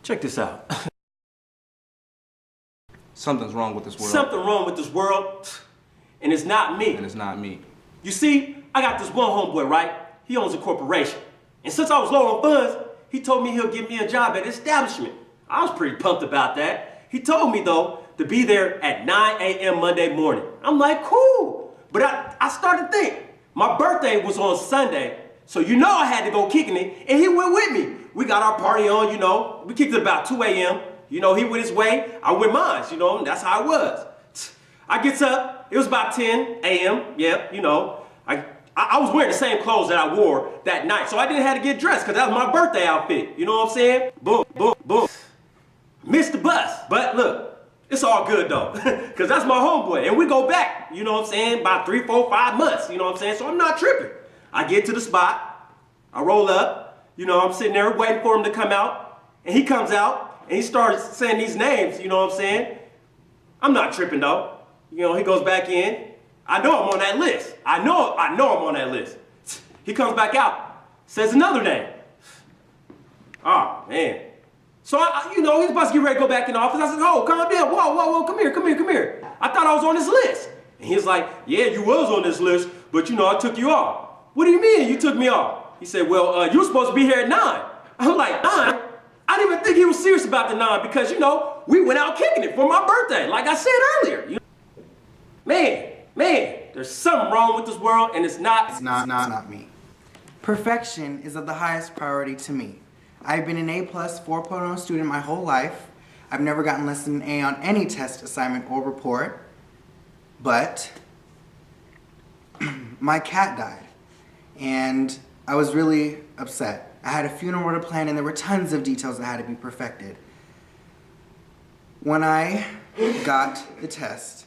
Check this out. Something's wrong with this world. Something wrong with this world, and it's not me. And it's not me. You see, I got this one homeboy, right? He owns a corporation. And since I was low on funds, he told me he'll give me a job at the establishment. I was pretty pumped about that. He told me, though, to be there at 9 a.m. Monday morning. I'm like, cool. But I started to think, my birthday was on Sunday, so you know I had to go kicking it, and he went with me. We got our party on, you know. We kicked it about 2 a.m. You know, he went his way, I went mine, you know, and that's how it was. I gets up, it was about 10 a.m., yeah, you know. I was wearing the same clothes that I wore that night, so I didn't have to get dressed, because that was my birthday outfit, you know what I'm saying? Boom, boom, boom. Missed the bus, but look, it's all good though, because that's my homeboy, and we go back, you know what I'm saying, about 3, 4, 5 months, you know what I'm saying, so I'm not tripping. I get to the spot, I roll up, you know, I'm sitting there waiting for him to come out, and he comes out, and he starts saying these names, you know what I'm saying? I'm not tripping though. You know, he goes back in. I know I'm on that list. I know I'm on that list. He comes back out, says another name. Oh, man. So, you know, he's about to get ready to go back in the office. I said, oh, calm down. Whoa, come here. I thought I was on this list. And he's like, yeah, you was on this list, but, you know, I took you off. What do you mean you took me off? He said, well, you were supposed to be here at 9. I'm like, 9? I didn't even think he was serious about the 9 because, you know, we went out kicking it for my birthday, like I said earlier. You know? Man, there's something wrong with this world, and it's not. It's not me. Perfection is of the highest priority to me. I've been an A+ 4.0 student my whole life. I've never gotten less than an A on any test, assignment, or report. But my cat died, and I was really upset. I had a funeral to plan, and there were tons of details that had to be perfected. When I got the test,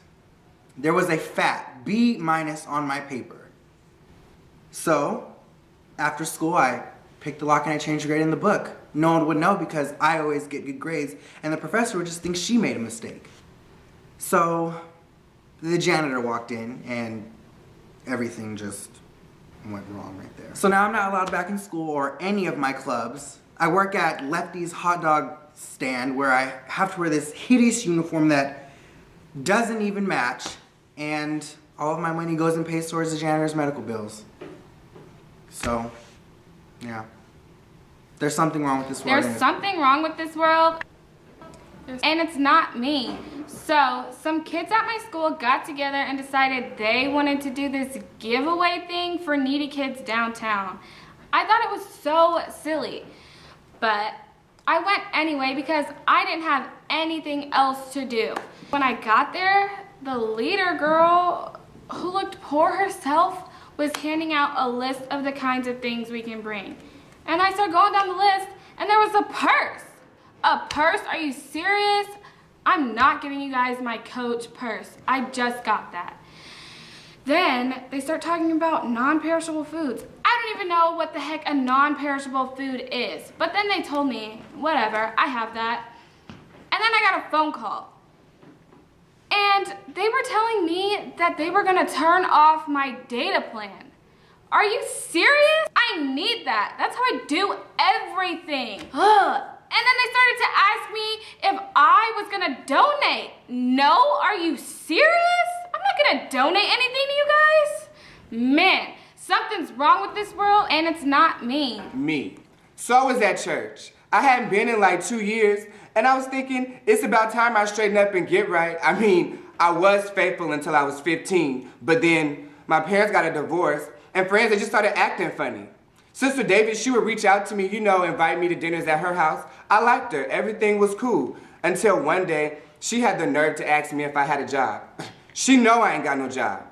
there was a fat B- on my paper. So, after school, I picked the lock and I changed the grade in the book. No one would know because I always get good grades, and the professor would just think she made a mistake. So, the janitor walked in, and everything just went wrong right there. So now I'm not allowed back in school or any of my clubs. I work at Lefty's hot dog stand where I have to wear this hideous uniform that doesn't even match, and all of my money goes and pays towards the janitor's medical bills. So, yeah. There's something wrong with this world. There's something wrong with this world, and it's not me. So, some kids at my school got together and decided they wanted to do this giveaway thing for needy kids downtown. I thought it was so silly, but I went anyway because I didn't have anything else to do. When I got there, the leader girl, who looked poor herself, was handing out a list of the kinds of things we can bring. And I started going down the list, and there was a purse. A purse? Are you serious? I'm not giving you guys my Coach purse. I just got that. Then they start talking about non-perishable foods. I don't even know what the heck a non-perishable food is. But then they told me, whatever, I have that. And then I got a phone call. And they were telling me that they were gonna turn off my data plan. Are you serious? I need that. That's how I do everything. Ugh. And then they started to ask me if I was gonna donate. No, are you serious? I'm not gonna donate anything to you guys. Man, something's wrong with this world, and it's not me. Me. So I was at church. I hadn't been in like 2 years, and I was thinking, it's about time I straighten up and get right. I mean, I was faithful until I was 15, but then my parents got a divorce, and friends, they just started acting funny. Sister Davis, she would reach out to me, you know, invite me to dinners at her house. I liked her. Everything was cool. Until one day, she had the nerve to ask me if I had a job. She know I ain't got no job.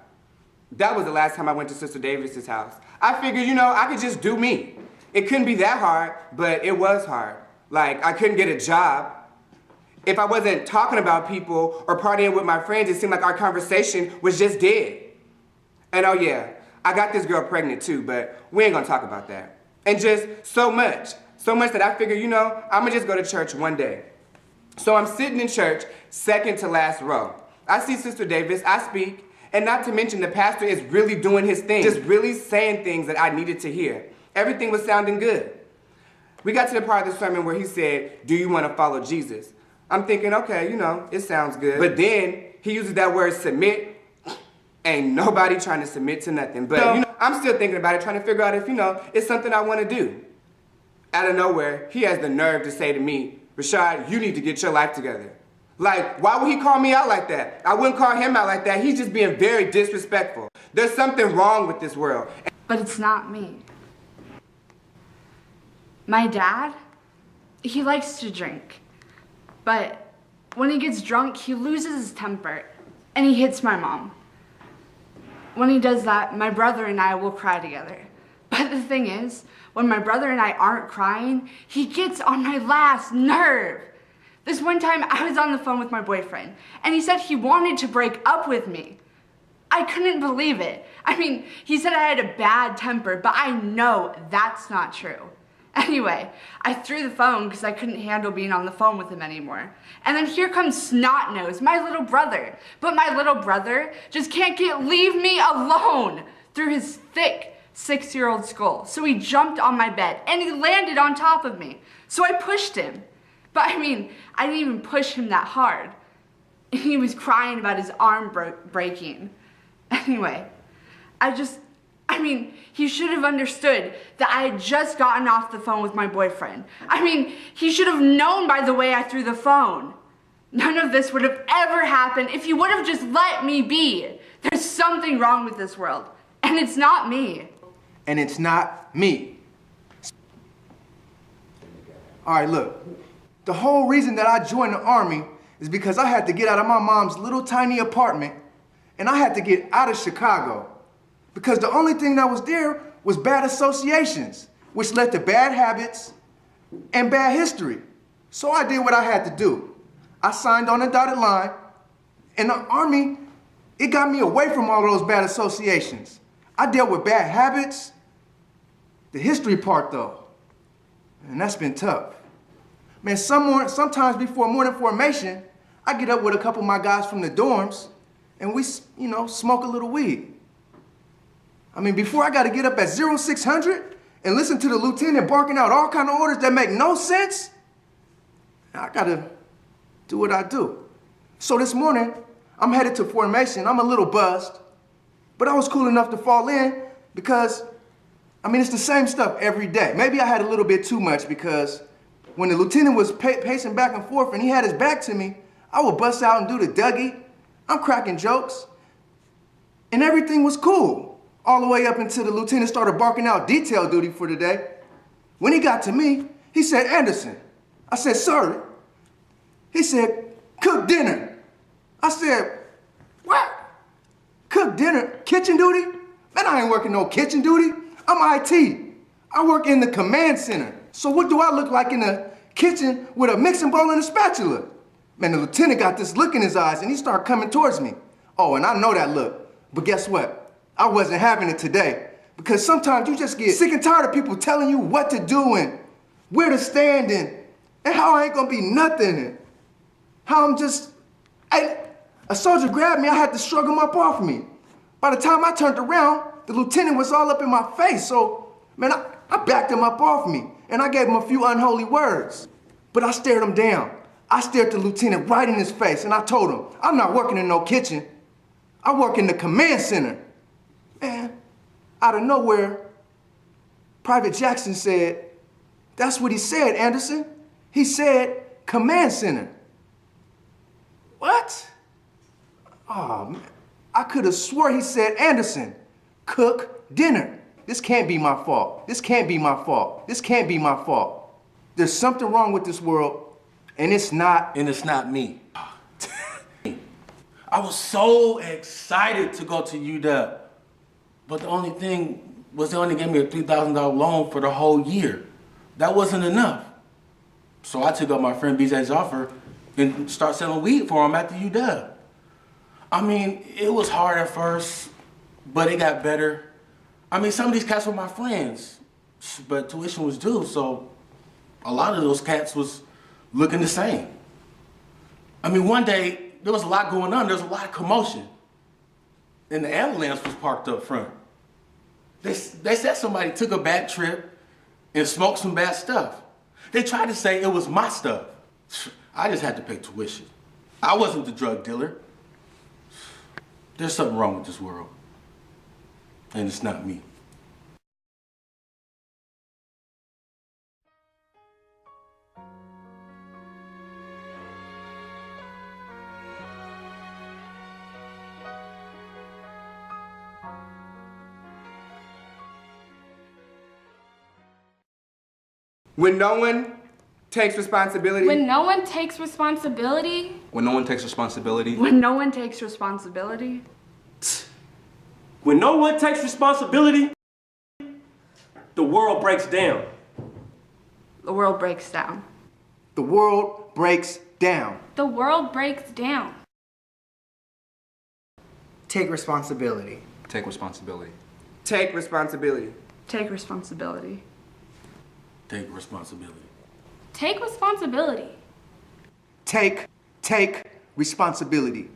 That was the last time I went to Sister Davis's house. I figured, you know, I could just do me. It couldn't be that hard, but it was hard. Like, I couldn't get a job. If I wasn't talking about people or partying with my friends, it seemed like our conversation was just dead. And oh yeah, I got this girl pregnant too, but we ain't gonna talk about that. And just so much that I figured, you know, I'm gonna just go to church one day. So I'm sitting in church, second to last row. I see Sister Davis, I speak, and not to mention the pastor is really doing his thing, just really saying things that I needed to hear. Everything was sounding good. We got to the part of the sermon where he said, do you want to follow Jesus? I'm thinking, okay, it sounds good. But then he uses that word submit. Ain't nobody trying to submit to nothing. But, I'm still thinking about it, trying to figure out if, it's something I want to do. Out of nowhere, he has the nerve to say to me, Rashad, you need to get your life together. Like, why would he call me out like that? I wouldn't call him out like that. He's just being very disrespectful. There's something wrong with this world. But it's not me. My dad, he likes to drink. But when he gets drunk, he loses his temper and he hits my mom. When he does that, my brother and I will cry together. But the thing is, when my brother and I aren't crying, he gets on my last nerve. This one time, I was on the phone with my boyfriend, and he said he wanted to break up with me. I couldn't believe it. I mean, he said I had a bad temper, but I know that's not true. Anyway, I threw the phone because I couldn't handle being on the phone with him anymore. And then here comes Snotnose, my little brother. But my little brother just can't leave me alone through his thick 6-year-old skull. So he jumped on my bed and he landed on top of me. So I pushed him. But I mean, I didn't even push him that hard. He was crying about his arm breaking. Anyway, he should have understood that I had just gotten off the phone with my boyfriend. He should have known by the way I threw the phone. None of this would have ever happened if you would have just let me be. There's something wrong with this world, and it's not me. And it's not me. All right, look. The whole reason that I joined the Army is because I had to get out of my mom's little tiny apartment, and I had to get out of Chicago. Because the only thing that was there was bad associations, which led to bad habits and bad history. So I did what I had to do. I signed on a dotted line, and the Army, it got me away from all those bad associations. I dealt with bad habits. The history part, though, and that's been tough. Man, sometimes before morning formation, I get up with a couple of my guys from the dorms, and we, smoke a little weed. Before I got to get up at 0600 and listen to the lieutenant barking out all kind of orders that make no sense, I got to do what I do. So this morning, I'm headed to formation. I'm a little buzzed, but I was cool enough to fall in because, it's the same stuff every day. Maybe I had a little bit too much because when the lieutenant was pacing back and forth and he had his back to me, I would bust out and do the Dougie. I'm cracking jokes, and everything was cool. All the way up until the lieutenant started barking out detail duty for the day. When he got to me, he said, Anderson. I said, sir. He said, cook dinner. I said, what? Cook dinner? Kitchen duty? Man, I ain't working no kitchen duty. I'm IT. I work in the command center. So what do I look like in the kitchen with a mixing bowl and a spatula? Man, the lieutenant got this look in his eyes and he started coming towards me. Oh, and I know that look. But guess what? I wasn't having it today, because sometimes you just get sick and tired of people telling you what to do and where to stand in, and how I ain't gonna be nothing, and how a soldier grabbed me, I had to shrug him up off me. By the time I turned around, the lieutenant was all up in my face, so, man, I backed him up off me, and I gave him a few unholy words. But I stared him down. I stared the lieutenant right in his face, and I told him, I'm not working in no kitchen. I work in the command center. Man, out of nowhere, Private Jackson said, that's what he said, Anderson. He said, command center. What? Oh, man. I could have swore he said, Anderson, cook dinner. This can't be my fault. This can't be my fault. This can't be my fault. There's something wrong with this world, and it's not. And it's not me. I was so excited to go to UW. But the only thing was they only gave me a $3,000 loan for the whole year. That wasn't enough. So I took up my friend BJ's offer and started selling weed for him at the UW. It was hard at first, but it got better. Some of these cats were my friends, but tuition was due, so a lot of those cats was looking the same. One day, there was a lot going on. There was a lot of commotion. And the ambulance was parked up front. They said somebody took a bad trip and smoked some bad stuff. They tried to say it was my stuff. I just had to pay tuition. I wasn't the drug dealer. There's something wrong with this world. And it's not me. When no one takes responsibility. When no one takes responsibility. When no one takes responsibility. When no one takes responsibility. When no one takes responsibility, the world breaks down. The world breaks down. The world breaks down. The world breaks down. Take responsibility. Take responsibility. Take responsibility. Take responsibility. Take responsibility. Take responsibility. Take responsibility.